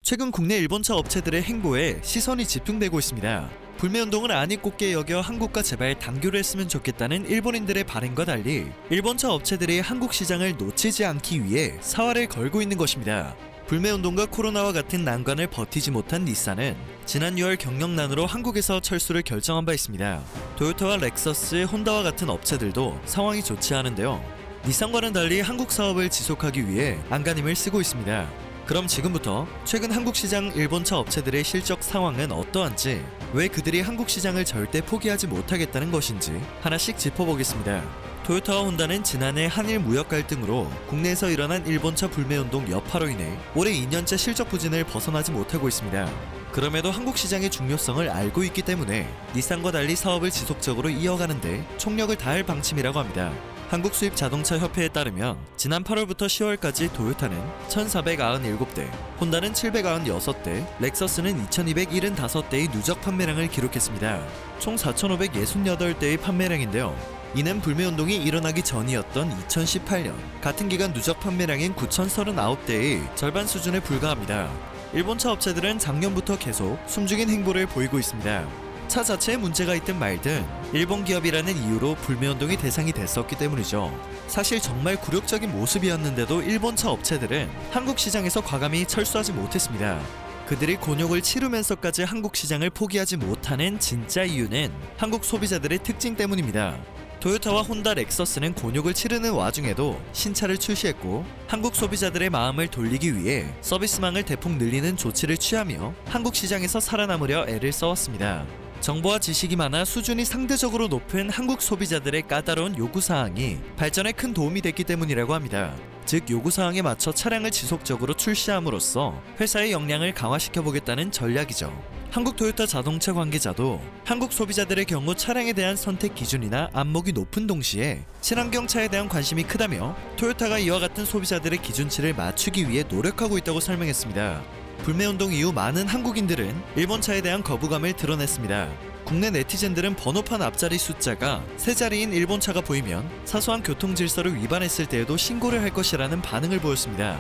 최근 국내 일본차 업체들의 행보에 시선이 집중되고 있습니다. 불매운동을 안이 꼽게 여겨 한국과 제발 단교를 했으면 좋겠다는 일본인들의 바람과 달리 일본차 업체들이 한국 시장을 놓치지 않기 위해 사활을 걸고 있는 것입니다. 불매운동과 코로나와 같은 난관을 버티지 못한 닛산은 지난 6월 경영난으로 한국에서 철수를 결정한 바 있습니다. 토요타와 렉서스, 혼다와 같은 업체들도 상황이 좋지 않은데요. 닛산과는 달리 한국 사업을 지속하기 위해 안간힘을 쓰고 있습니다. 그럼 지금부터 최근 한국 시장 일본차 업체들의 실적 상황은 어떠한지, 왜 그들이 한국 시장을 절대 포기하지 못하겠다는 것인지 하나씩 짚어보겠습니다. 토요타와 혼다는 지난해 한일 무역 갈등으로 국내에서 일어난 일본차 불매운동 여파로 인해 올해 2년째 실적 부진을 벗어나지 못하고 있습니다. 그럼에도 한국 시장의 중요성을 알고 있기 때문에 닛산과 달리 사업을 지속적으로 이어가는데 총력을 다할 방침이라고 합니다. 한국수입자동차협회에 따르면 지난 8월부터 10월까지 토요타는 1,497대, 혼다는 796대, 렉서스는 2,275대의 누적 판매량을 기록했습니다. 총 4,568대의 판매량인데요. 이는 불매운동이 일어나기 전이었던 2018년 같은 기간 누적 판매량인 9,039대의 절반 수준에 불과합니다. 일본차 업체들은 작년부터 계속 숨죽인 행보를 보이고 있습니다. 차 자체에 문제가 있든 말든 일본 기업이라는 이유로 불매운동의 대상이 됐었기 때문이죠. 사실 정말 굴욕적인 모습이었는데도 일본차 업체들은 한국 시장에서 과감히 철수하지 못했습니다. 그들이 곤욕을 치르면서까지 한국 시장을 포기하지 못하는 진짜 이유는 한국 소비자들의 특징 때문입니다. 토요타와 혼다, 렉서스는 곤욕을 치르는 와중에도 신차를 출시했고, 한국 소비자들의 마음을 돌리기 위해 서비스망을 대폭 늘리는 조치를 취하며 한국 시장에서 살아남으려 애를 써왔습니다. 정보와 지식이 많아 수준이 상대적으로 높은 한국 소비자들의 까다로운 요구사항이 발전에 큰 도움이 됐기 때문이라고 합니다. 즉, 요구사항에 맞춰 차량을 지속적으로 출시함으로써 회사의 역량을 강화시켜보겠다는 전략이죠. 한국 토요타 자동차 관계자도 한국 소비자들의 경우 차량에 대한 선택 기준이나 안목이 높은 동시에 친환경차에 대한 관심이 크다며 토요타가 이와 같은 소비자들의 기준치를 맞추기 위해 노력하고 있다고 설명했습니다. 불매운동 이후 많은 한국인들은 일본차에 대한 거부감을 드러냈습니다. 국내 네티즌들은 번호판 앞자리 숫자가 세 자리인 일본차가 보이면 사소한 교통질서를 위반했을 때에도 신고를 할 것이라는 반응을 보였습니다.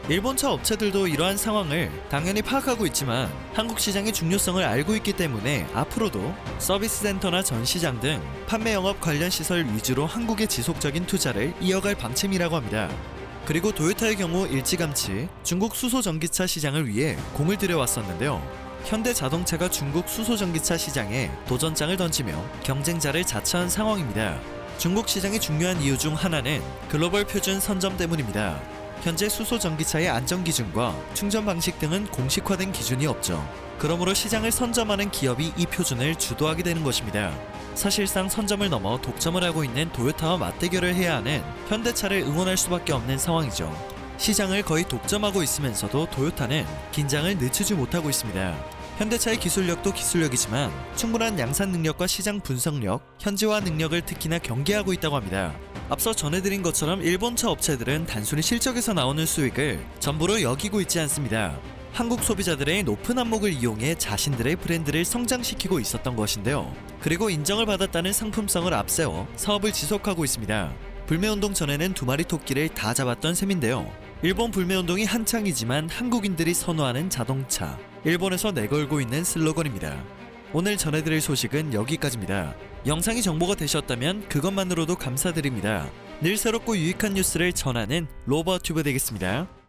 일본차 업체들도 이러한 상황을 당연히 파악하고 있지만 한국 시장의 중요성을 알고 있기 때문에 앞으로도 서비스 센터나 전시장 등 판매 영업 관련 시설 위주로 한국의 지속적인 투자를 이어갈 방침이라고 합니다. 그리고 토요타의 경우 일찌감치 중국 수소전기차 시장을 위해 공을 들여왔었는데요. 현대자동차가 중국 수소전기차 시장에 도전장을 던지며 경쟁자를 자처한 상황입니다. 중국 시장이 중요한 이유 중 하나는 글로벌 표준 선점 때문입니다. 현재 수소전기차의 안전기준과 충전 방식 등은 공식화된 기준이 없죠. 그러므로 시장을 선점하는 기업이 이 표준을 주도하게 되는 것입니다. 사실상 선점을 넘어 독점을 하고 있는 토요타와 맞대결을 해야 하는 현대차를 응원할 수밖에 없는 상황이죠. 시장을 거의 독점하고 있으면서도 토요타는 긴장을 늦추지 못하고 있습니다. 현대차의 기술력도 기술력이지만 충분한 양산 능력과 시장 분석력, 현지화 능력을 특히나 경계하고 있다고 합니다. 앞서 전해드린 것처럼 일본차 업체들은 단순히 실적에서 나오는 수익을 전부로 여기고 있지 않습니다. 한국 소비자들의 높은 안목을 이용해 자신들의 브랜드를 성장시키고 있었던 것인데요. 그리고 인정을 받았다는 상품성을 앞세워 사업을 지속하고 있습니다. 불매운동 전에는 두 마리 토끼를 다 잡았던 셈인데요. 일본 불매운동이 한창이지만 한국인들이 선호하는 자동차, 일본에서 내걸고 있는 슬로건입니다. 오늘 전해드릴 소식은 여기까지입니다. 영상이 정보가 되셨다면 그것만으로도 감사드립니다. 늘 새롭고 유익한 뉴스를 전하는 로버튜브 되겠습니다.